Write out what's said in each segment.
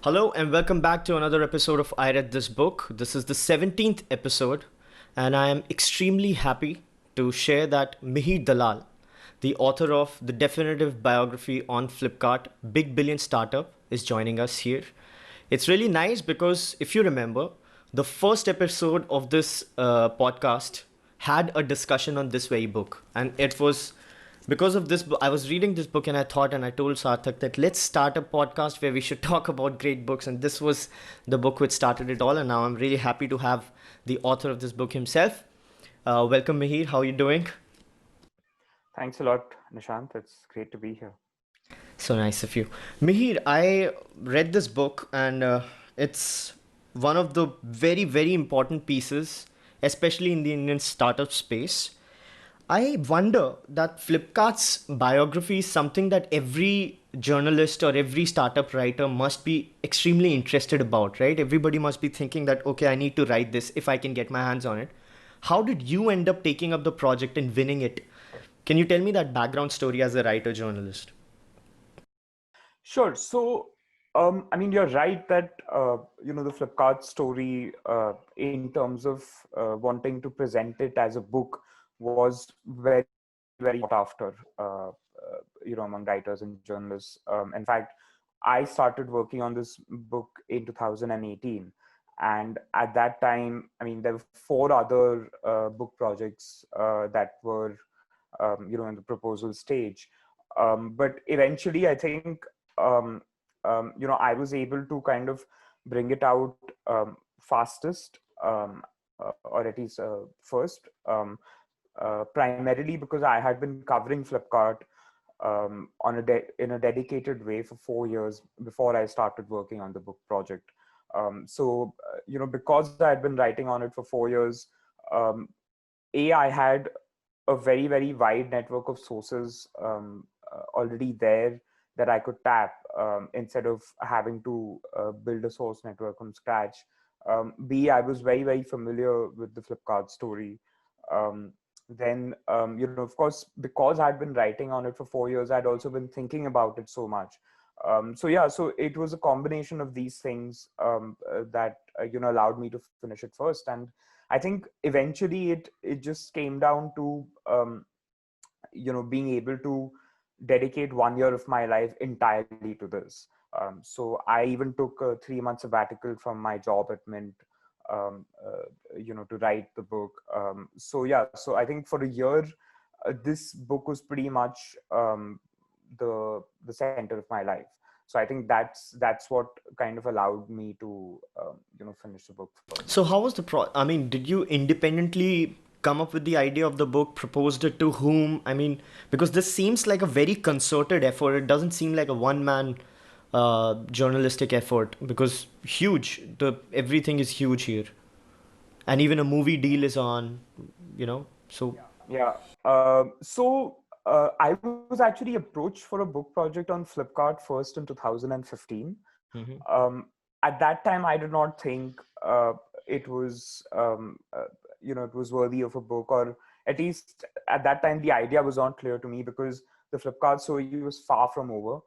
Hello and welcome back to another episode of I Read This Book. This is the 17th episode, and I am extremely happy to share that Mihir Dalal, the author of the definitive biography on Flipkart, Big Billion Startup, is joining us here. It's really nice because if you remember, the first episode of this podcast had a discussion on this very book, and it was because of this. I was reading this book and I thought, and I told Sarthak that let's start a podcast where we should talk about great books, and this was the book which started it all. And now I'm really happy to have the author of this book himself. Welcome, Mihir. How are you doing? Thanks a lot, Nishant. It's great to be here. So nice of you. Mihir, I read this book and it's one of the very, very important pieces, especially in the Indian startup space. I wonder that Flipkart's biography is something that every journalist or every startup writer must be extremely interested about, right? Everybody must be thinking that, okay, I need to write this if I can get my hands on it. How did you end up taking up the project and winning it? Can you tell me that background story as a writer journalist? Sure. You're right that the Flipkart story, in terms of wanting to present it as a book, was very, very sought after, among writers and journalists. In fact, I started working on this book in 2018, and at that time, there were four other book projects that were, in the proposal stage. But eventually, I think I was able to kind of bring it out fastest, or at least first, primarily because I had been covering Flipkart in a dedicated way for 4 years before I started working on the book project. Because I had been writing on it for 4 years, I had a very, very wide network of sources already there that I could tap, instead of having to build a source network from scratch. I was very, very familiar with the Flipkart story. Of course, because I'd been writing on it for 4 years, I'd also been thinking about it so much. So it was a combination of these things that allowed me to finish it first. And I think eventually it just came down to being able to dedicate 1 year of my life entirely to this. So I even took a 3 month sabbatical from my job at Mint, to write the book. So I think for a year, this book was pretty much the center of my life. So I think that's what kind of allowed me to finish the book So first. how was the I mean, did you independently come up with the idea of the book, proposed it to whom? I mean, because this seems like a very concerted effort. It doesn't seem like a one-man journalistic effort because huge. The everything is huge here, and even a movie deal is on. So Yeah. I was actually approached for a book project on Flipkart first in 2015. mhm. Um, at that time, I did not think it was, it was worthy of a book, or at least at that time, the idea was not clear to me because the Flipkart story was far from over.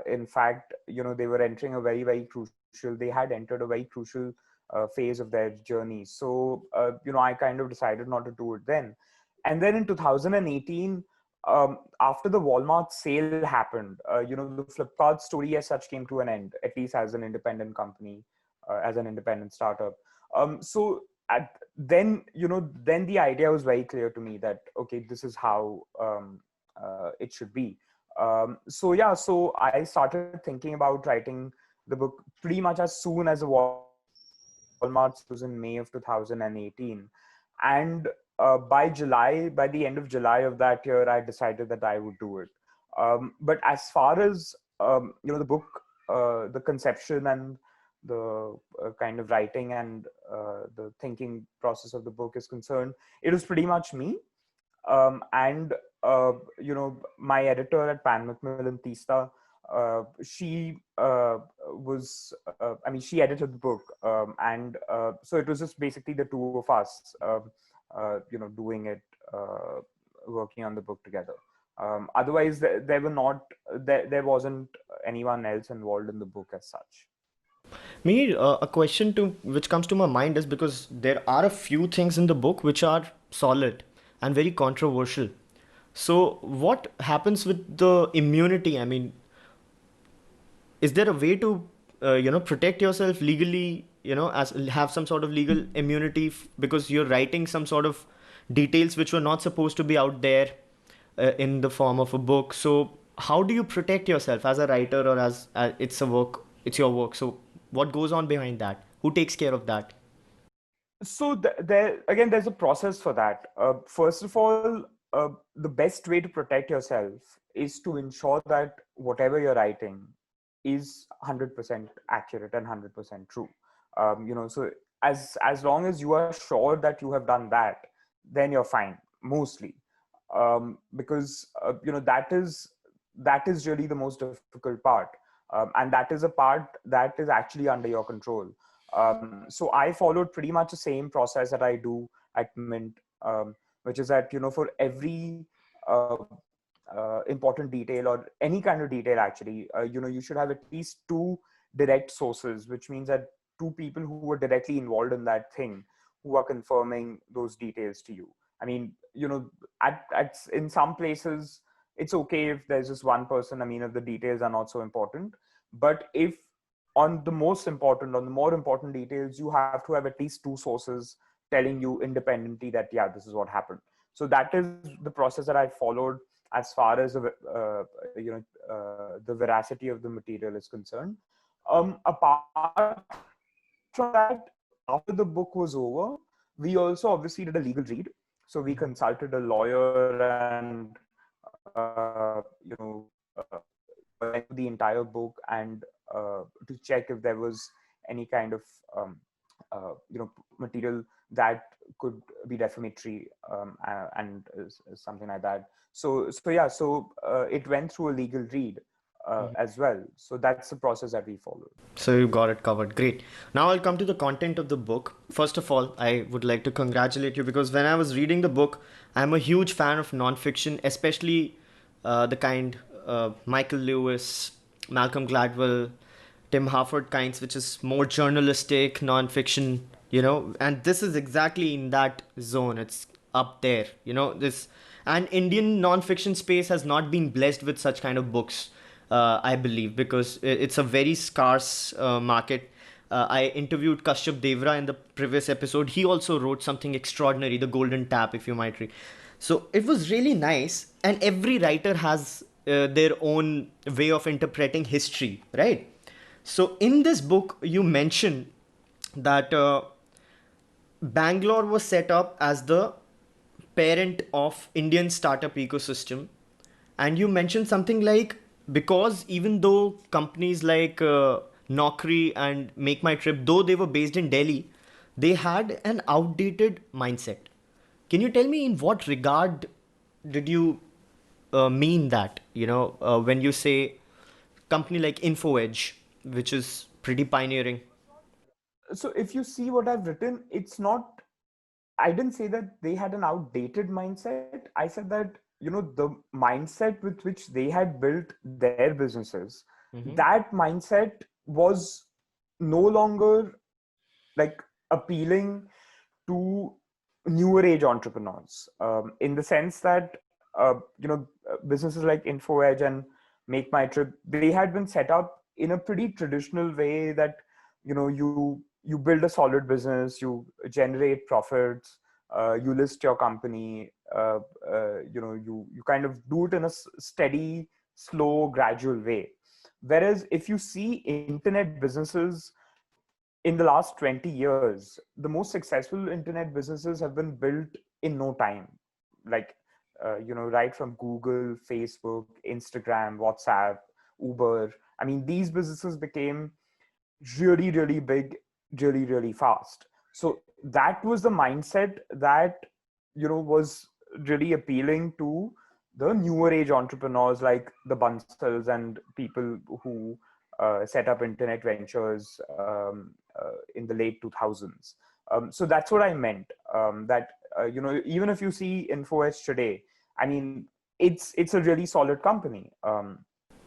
In fact, they were entering a very, very crucial, they had entered a very crucial phase of their journey. So, I kind of decided not to do it then. And then in 2018, after the Walmart sale happened, the Flipkart story as such came to an end, at least as an independent company, as an independent startup. So then the idea was very clear to me that, okay, this is how it should be. So I started thinking about writing the book pretty much as soon as the Walmart sale was in May of 2018. And by the end of July of that year, I decided that I would do it. But as far as the book, the conception and the kind of writing and the thinking process of the book is concerned, it was pretty much me. And my editor at Pan Macmillan Tista, she she edited the book, and so it was just basically the two of us, doing it, working on the book together. Otherwise, there wasn't anyone else involved in the book as such. Me, a question to which comes to my mind is because there are a few things in the book which are solid and very controversial. So, what happens with the immunity? I mean, is there a way to, protect yourself legally? As have some sort of legal immunity because you're writing some sort of details which were not supposed to be out there in the form of a book. So, how do you protect yourself as a writer or as it's a work, it's your work? So, what goes on behind that? Who takes care of that? So there again, there's a process for that. First of all, the best way to protect yourself is to ensure that whatever you're writing is 100% accurate and 100% true. So as long as you are sure that you have done that, then you're fine mostly, because that is really the most difficult part, and that is a part that is actually under your control. So I followed pretty much the same process that I do at Mint, which is that for every important detail or any kind of detail, actually, you should have at least two direct sources, which means that two people who were directly involved in that thing who are confirming those details to you. I mean, at in some places it's okay if there's just one person. I mean, if the details are not so important, but if on the more important details, you have to have at least two sources telling you independently that, yeah, this is what happened. So that is the process that I followed as far as the veracity of the material is concerned. Apart from that, after the book was over, we also obviously did a legal read. So we consulted a lawyer and went through the entire book and to check if there was any kind of material that could be defamatory, and something like that. So it went through a legal read as well. So that's the process that we followed. So you got it covered. Great. Now I'll come to the content of the book. First of all, I would like to congratulate you because when I was reading the book, I'm a huge fan of nonfiction, especially the kind Michael Lewis, Malcolm Gladwell, Tim Harford kinds, which is more journalistic nonfiction, and this is exactly in that zone. It's up there, this. And Indian nonfiction space has not been blessed with such kind of books, I believe, because it's a very scarce market. I interviewed Kashyap Devra in the previous episode. He also wrote something extraordinary, The Golden Tap, if you might read. So it was really nice, and every writer has their own way of interpreting history, right? So in this book, you mention that Bangalore was set up as the parent of Indian startup ecosystem, and you mentioned something like because even though companies like Naukri and Make My Trip, though they were based in Delhi, they had an outdated mindset. Can you tell me in what regard did you mean that? When you say company like InfoEdge, which is pretty pioneering. So if you see what I've written, it's not, I didn't say that they had an outdated mindset. I said that, the mindset with which they had built their businesses, Mm-hmm. that mindset was no longer like appealing to newer age entrepreneurs, in the sense that, businesses like InfoEdge and Make My Trip, they had been set up in a pretty traditional way that, you build a solid business, you generate profits, you list your company, you kind of do it in a steady, slow, gradual way. Whereas if you see internet businesses in the last 20 years, the most successful internet businesses have been built in no time. Like, right from Google, Facebook, Instagram, WhatsApp, Uber. I mean, these businesses became really, really big, really, really fast. So that was the mindset that, was really appealing to the newer age entrepreneurs like the Bansals and people who set up internet ventures in the late 2000s. So that's what I meant. That even if you see InfoS today, I mean, it's a really solid company.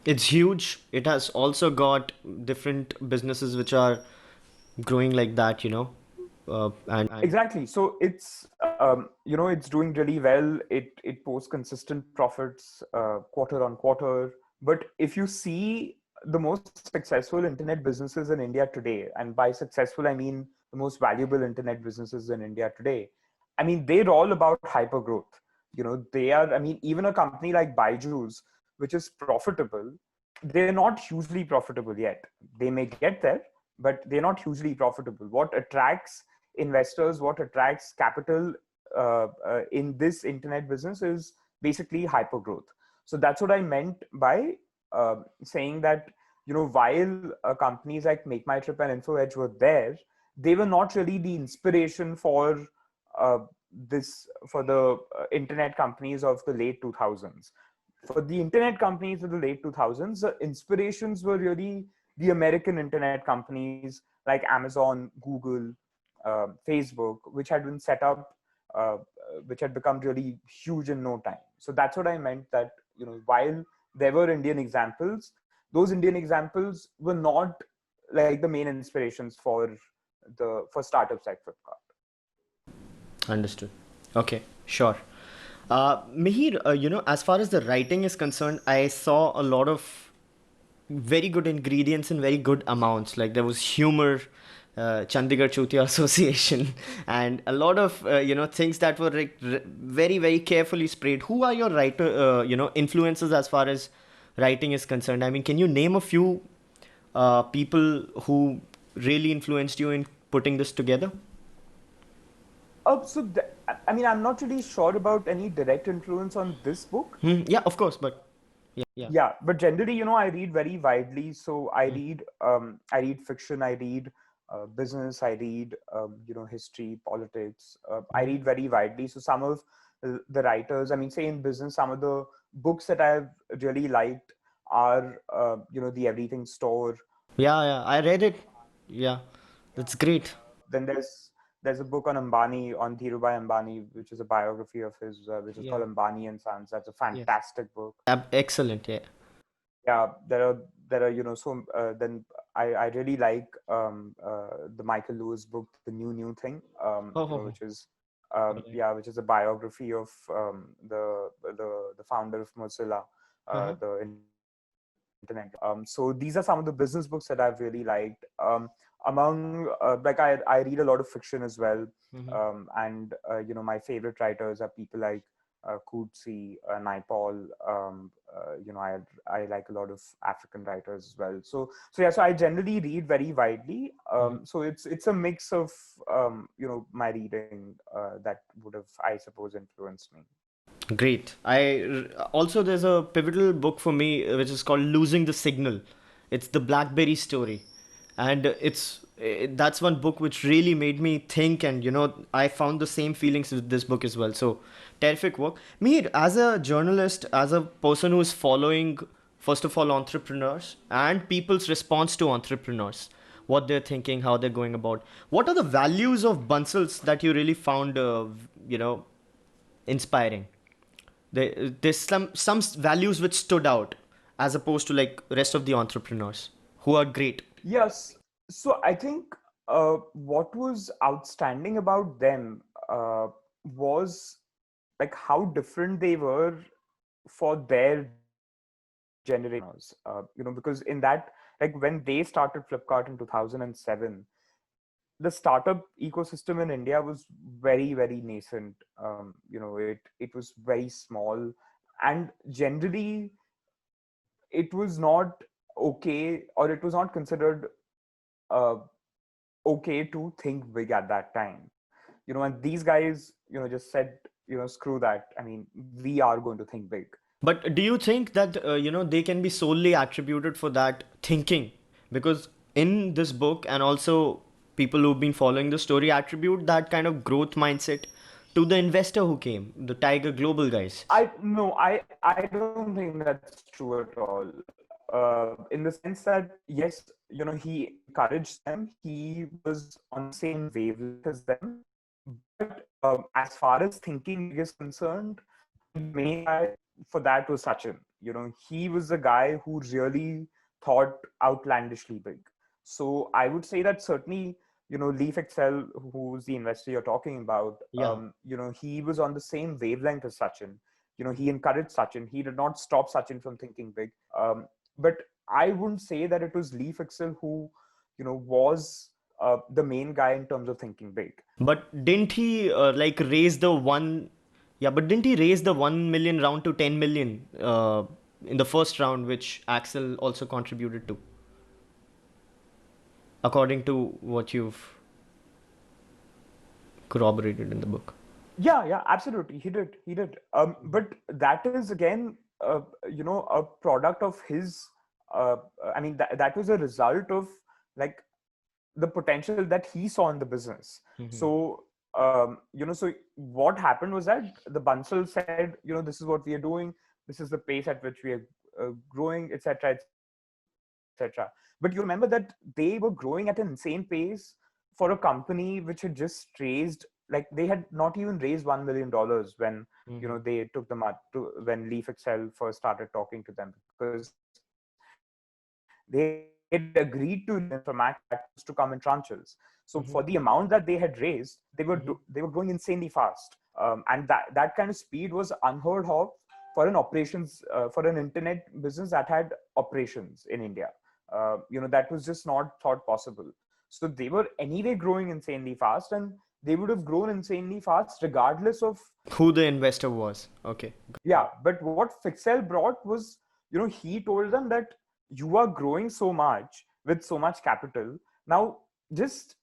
It's huge. It has also got different businesses which are growing like that, and Exactly. So it's it's doing really well. It posts consistent profits quarter on quarter. But if you see the most successful internet businesses in India today, and by successful I mean the most valuable internet businesses in India today, I mean they're all about hyper growth. They are. I mean, even a company like Byju's, which is profitable, they're not hugely profitable yet. They may get there, but they're not hugely profitable. What attracts investors, what attracts capital in this internet business is basically hyper growth. So that's what I meant by saying that, while companies like Make My Trip and InfoEdge were there, they were not really the inspiration for uh, for the internet companies of the late 2000s. For the internet companies of the late 2000s, the inspirations were really the American internet companies like Amazon, Google, Facebook, which had been set up, which had become really huge in no time. So that's what I meant, that while there were Indian examples, those Indian examples were not like the main inspirations for startups like Flipkart. understood. Okay, sure. Mihir, as far as the writing is concerned, I saw a lot of very good ingredients in very good amounts. Like there was humor, Chandigarh Chutia Association, and a lot of things that were like very very carefully sprayed. Who are your writer influences as far as writing is concerned? I mean, can you name a few people who really influenced you in putting this together? I mean, I'm not really sure about any direct influence on this book. Yeah, of course, but yeah. Yeah, but generally, I read very widely. So I read fiction, I read business, I read history, politics. I read very widely. So some of the writers, I mean, say in business, some of the books that I've really liked are the Everything Store. Yeah, I read it. Yeah, that's great. Then there's a book on Ambani, on Dhirubhai Ambani, which is a biography of his, which is Yeah. called Ambani and Sons. That's a Yes. fantastic book. Excellent. Yeah. Yeah, there are so then I really like the Michael Lewis book, The New Thing, Oh, oh, oh. which is Correct. yeah, which is a biography of the founder of Mozilla, Uh-huh. the internet. So these are some of the business books that I've really liked. Among like I read a lot of fiction as well, Mm-hmm. and my favorite writers are people like Coetzee, Naipaul. I like a lot of African writers as well. So yeah, so I generally read very widely. So it's a mix of my reading that would have, I suppose, influenced me. Great. Also there's a pivotal book for me which is called Losing the Signal. It's the BlackBerry story, and that's one book which really made me think, and I found the same feelings with this book as well. So terrific work. Mir, as a journalist, as a person who is following first of all entrepreneurs and people's response to entrepreneurs, what they're thinking, how they're going about, what are the values of Bunsel's that you really found inspiring? There's some values which stood out as opposed to like rest of the entrepreneurs who are great. Yes. So I think what was outstanding about them was like how different they were for their generation. Because in that, like when they started Flipkart in 2007, the startup ecosystem in India was very, very nascent. It was very small, and generally, it was not okay, or it was not considered uh, okay to think big at that time. And these guys, just said, screw that. I mean, we are going to think big. But do you think that they can be solely attributed for that thinking? Because in this book and also people who've been following the story attribute that kind of growth mindset to the investor who came, the Tiger Global guys. I no, I don't think that's true at all. In the sense that yes, he encouraged them. He was on the same wavelength as them. But as far as thinking big is concerned, I mean, the main guy for that was Sachin. he was the guy who really thought outlandishly big. So I would say that certainly, Leaf Excel, who's the investor you're talking about, Yeah. he was on the same wavelength as Sachin. He encouraged Sachin. He did not stop Sachin from thinking big. But I wouldn't say that it was Leaf Excel who, was the main guy in terms of thinking big. But didn't he like raise the one? Yeah, but didn't he raise the 1 million round to 10 million in the first round, which Axel also contributed to, according to what you've corroborated in the book? Yeah, absolutely. He did. But that is again, a product of his. Uh, I mean, that was a result of like the potential that he saw in the business. Mm-hmm. So, so what happened was that the Bansal said, this is what we are doing. This is the pace at which we are growing, etc., etc. But you remember that they were growing at an insane pace for a company which had just raised, like they had not even raised $1 million when Mm-hmm. they took the when Leaf Excel first started talking to them, because they had agreed to invest in Informatica to come in tranches. So for the amount that they had raised, they Mm-hmm. were growing insanely fast, and that kind of speed was unheard of for an operations for an internet business that had operations in India. That was just not thought possible. So they were anyway growing insanely fast, and they would have grown insanely fast regardless of. Who the investor was? Okay. Yeah, but what Fixel brought was, he told them that you are growing so much with so much capital. Now, just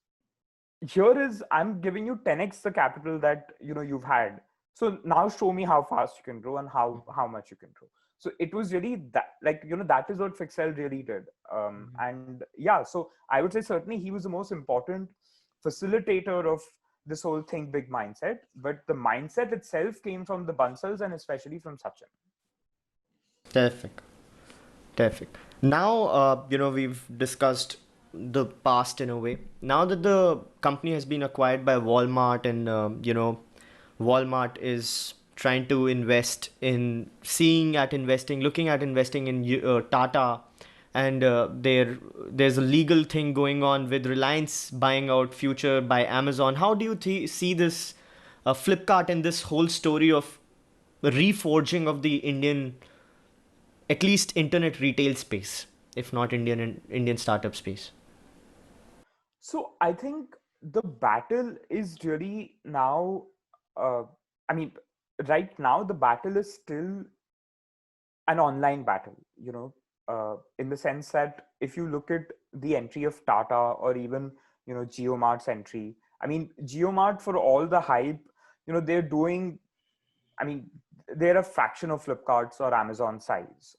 here is, I'm giving you 10x the capital that you've had. So now show me how fast you can grow and how much you can grow. So it was really that, like, that is what Fixel really did. And yeah, so I would say certainly he was the most important facilitator of this whole think big mindset, but the mindset itself came from the Bansals and especially from Sachin. Terrific. Terrific. Now, we've discussed the past in a way. Now that the company has been acquired by Walmart, and Walmart is trying to invest in, looking at investing in Tata, and there's a legal thing going on with Reliance buying out Future by Amazon. How do you see this Flipkart and this whole story of reforging of the Indian, at least internet retail space, if not Indian startup space? So I think the battle is really now, uh, I mean, right now the battle is still an online battle, in the sense that if you look at the entry of Tata or even, GeoMart's entry, I mean, GeoMart, for all the hype, they're doing, I mean, they're a fraction of Flipkart's or Amazon's size.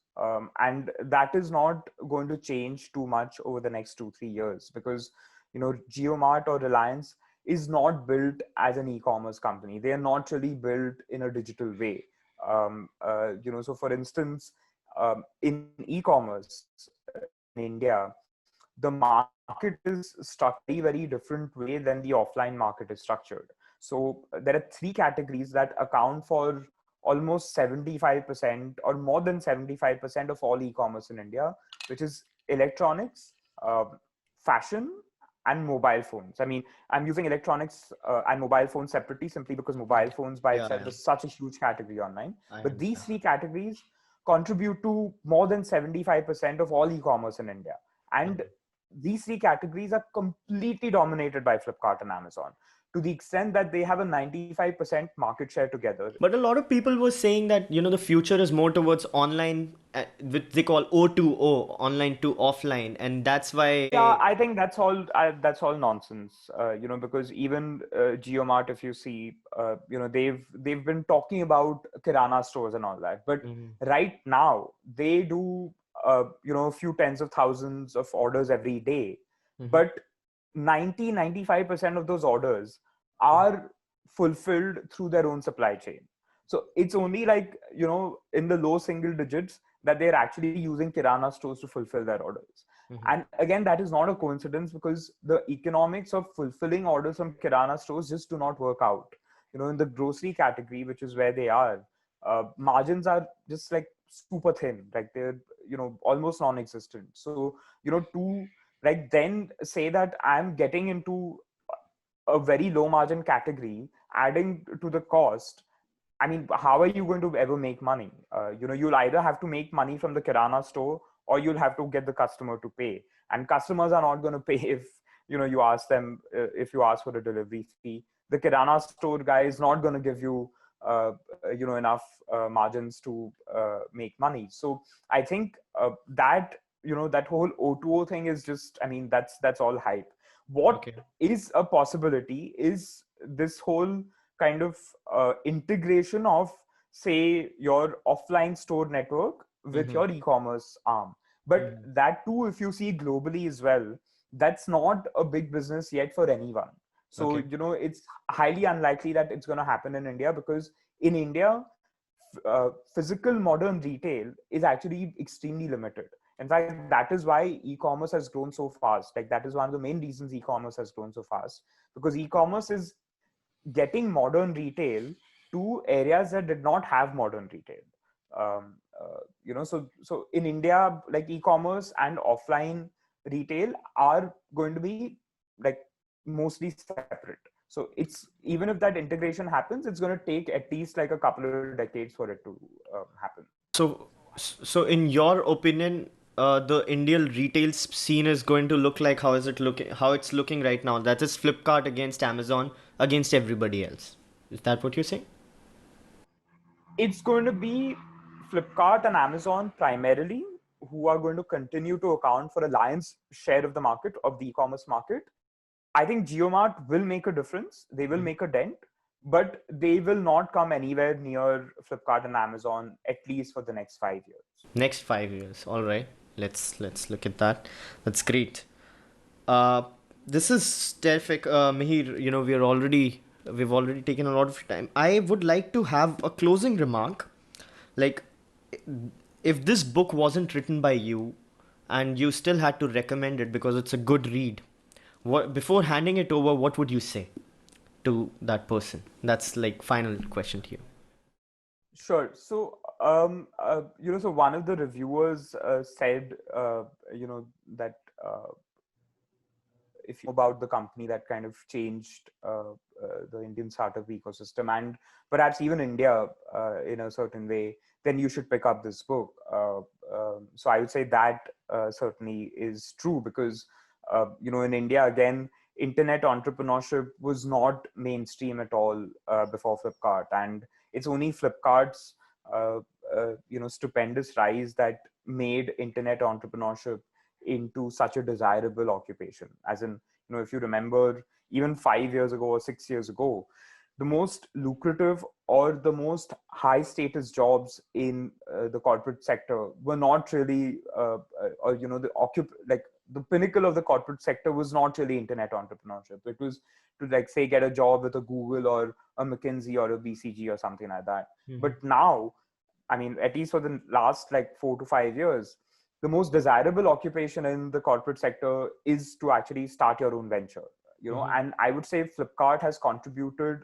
And that is not going to change too much over the next 2-3 years, because, GeoMart or Reliance is not built as an e-commerce company. They are not really built in a digital way. So for instance, in e-commerce in India, the market is structured in a very, very different way than the offline market is structured. So there are three categories that account for almost 75% or more than 75% of all e-commerce in India, which is electronics, fashion, and mobile phones. I mean, I'm using electronics and mobile phones separately simply because mobile Okay. phones by Yeah, itself yeah. is such a huge category online. I But these understand. three categories contribute to more than 75% of all e-commerce in India. And these three categories are completely dominated by Flipkart and Amazon, to the extent that they have a 95% market share together. But a lot of people were saying that the future is more towards online, which they call O2O, online to offline, and that's why. Yeah, I think that's all nonsense. Because even GeoMart, if you see, they've been talking about Kirana stores and all that, but Mhm. right now they do a few tens of thousands of orders every day, Mhm. but 95% of those orders are fulfilled through their own supply chain. So it's only like, in the low single digits that they're actually using Kirana stores to fulfill their orders. Mhm. And again, that is not a coincidence, because the economics of fulfilling orders from Kirana stores just do not work out. In the grocery category, which is where they are, margins are just like super thin, like they're almost non-existent. So to like then say that I'm getting into a very low margin category, adding to the cost. I mean, how are you going to ever make money? You'll either have to make money from the kirana store, or you'll have to get the customer to pay. And customers are not going to pay if you ask them, if you ask for a delivery fee. The kirana store guy is not going to give you enough margins to make money. So I think that that whole O2O thing is just, I mean, that's all hype. What Okay. is a possibility is this whole kind of integration of, say, your offline store network with Mm-hmm. your e-commerce arm. But Mm-hmm. that too, if you see globally as well, that's not a big business yet for anyone. So Okay. it's highly unlikely that it's going to happen in India, because in India, physical modern retail is actually extremely limited. In fact, that is why e-commerce has grown so fast. Like, that is one of the main reasons e-commerce has grown so fast, because e-commerce is getting modern retail to areas that did not have modern retail. So in India, like, e-commerce and offline retail are going to be like mostly separate. So it's, even if that integration happens, it's going to take at least like a couple of decades for it to happen. So, so in your opinion, the Indian retail scene is going to look like, how is it looking? How it's looking right now? That is Flipkart against Amazon against everybody else. Is that what you're saying? It's going to be Flipkart and Amazon primarily who are going to continue to account for a lion's share of the market, of the e-commerce market. I think GeoMart will make a difference. They will Mhm. make a dent, but they will not come anywhere near Flipkart and Amazon, at least for the next 5 years. Next 5 years. All right. Let's look at that. That's great. Uh, this is terrific, Mihir. We've already taken a lot of time. I would like to have a closing remark. Like, if this book wasn't written by you, and you still had to recommend it because it's a good read, what before handing it over, what would you say to that person? That's like final question to you. Sure. So, so one of the reviewers said, that if you know about the company that kind of changed the Indian startup ecosystem, and perhaps even India in a certain way, then you should pick up this book. So I would say that certainly is true, because in India, again, internet entrepreneurship was not mainstream at all before Flipkart, and it's only Flipkart's stupendous rise that made internet entrepreneurship into such a desirable occupation. As in, if you remember, even 5 years ago or 6 years ago, the most lucrative or the most high status jobs in the corporate sector were not really, or like the pinnacle of the corporate sector was not really internet entrepreneurship. It was to, like, say, get a job with a Google or a McKinsey or a BCG or something like that. Mm-hmm. But now, I mean, at least for the last like 4 to 5 years, the most desirable occupation in the corporate sector is to actually start your own venture. Mm-hmm. And I would say Flipkart has contributed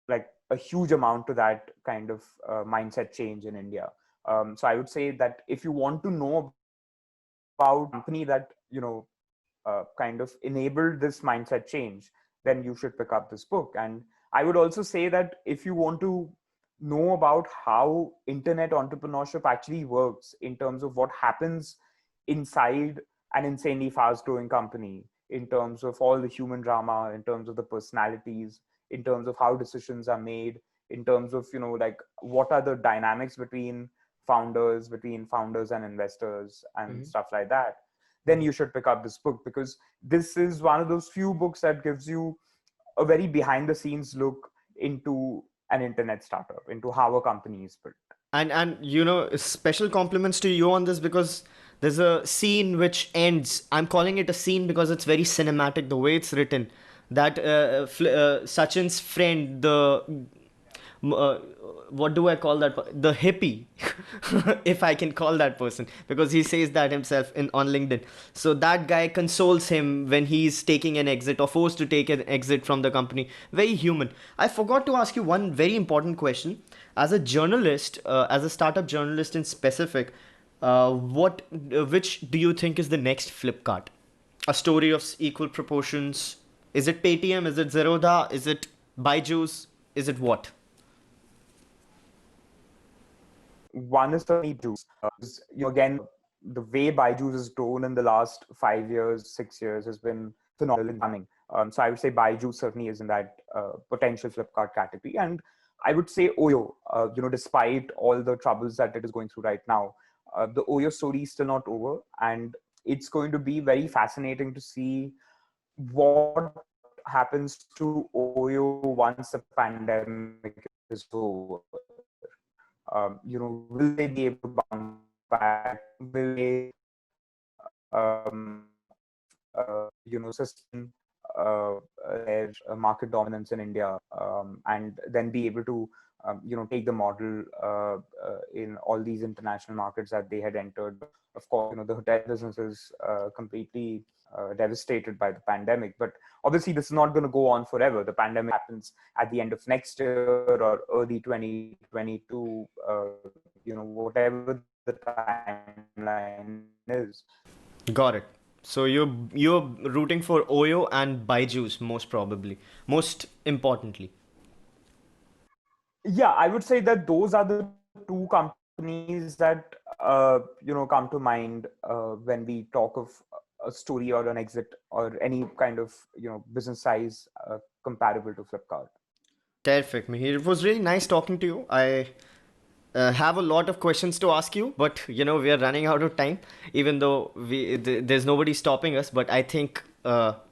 like a huge amount to that kind of mindset change in India. So I would say that if you want to know about a company that kind of enabled this mindset change, then you should pick up this book. And I would also say that if you want to know about how internet entrepreneurship actually works in terms of what happens inside an insanely fast growing company, in terms of all the human drama, in terms of the personalities, in terms of how decisions are made, in terms of like what are the dynamics between founders and investors and Mm-hmm. stuff like that, then you should pick up this book, because this is one of those few books that gives you a very behind the scenes look into an internet startup, into how a company is built. And special compliments to you on this, because there's a scene which ends. I'm calling it a scene because it's very cinematic the way it's written. That Sachin's friend, the m- uh, what do I call that? The hippie, if I can call that person, because he says that himself in on LinkedIn. So that guy consoles him when he's taking an exit or forced to take an exit from the company. Very human. I forgot to ask you one very important question. As a journalist, as a startup journalist in specific, which do you think is the next Flipkart? A story of equal proportions. Is it Paytm? Is it Zerodha? Is it Byju's? Is it what? One is certainly Juice. Again, the way Byju's has grown in the last 5 years, 6 years has been phenomenal in running. So I would say Byju's certainly is in that potential Flipkart category. And I would say Oyo, despite all the troubles that it is going through right now, the Oyo story is still not over. And it's going to be very fascinating to see what happens to Oyo once the pandemic is over. Will they be able to bounce back? Will they, sustain their market dominance in India, and then be able to, take the model in all these international markets that they had entered. Of course, the hotel business is completely devastated by the pandemic, but obviously this is not going to go on forever. The pandemic happens at the end of next year or early 2022, whatever the timeline is. Got it. So you're rooting for Oyo and Byju's most probably, most importantly. Yeah, I would say that those are the two companies that come to mind when we talk of a story or an exit or any kind of business size comparable to Flipkart. Terrific, Mihir. It was really nice talking to you. I have a lot of questions to ask you, but we are running out of time. Even though there's nobody stopping us, but I think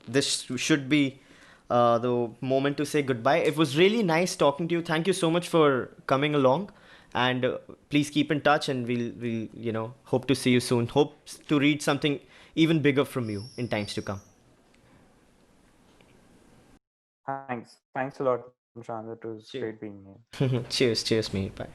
this should be the moment to say goodbye. It was really nice talking to you. Thank you so much for coming along, and please keep in touch. And we'll hope to see you soon. Hope to read something even bigger from you in times to come. Thanks a lot, Nishant. It was Cheers. great being here. Cheers, Mihir. Bye.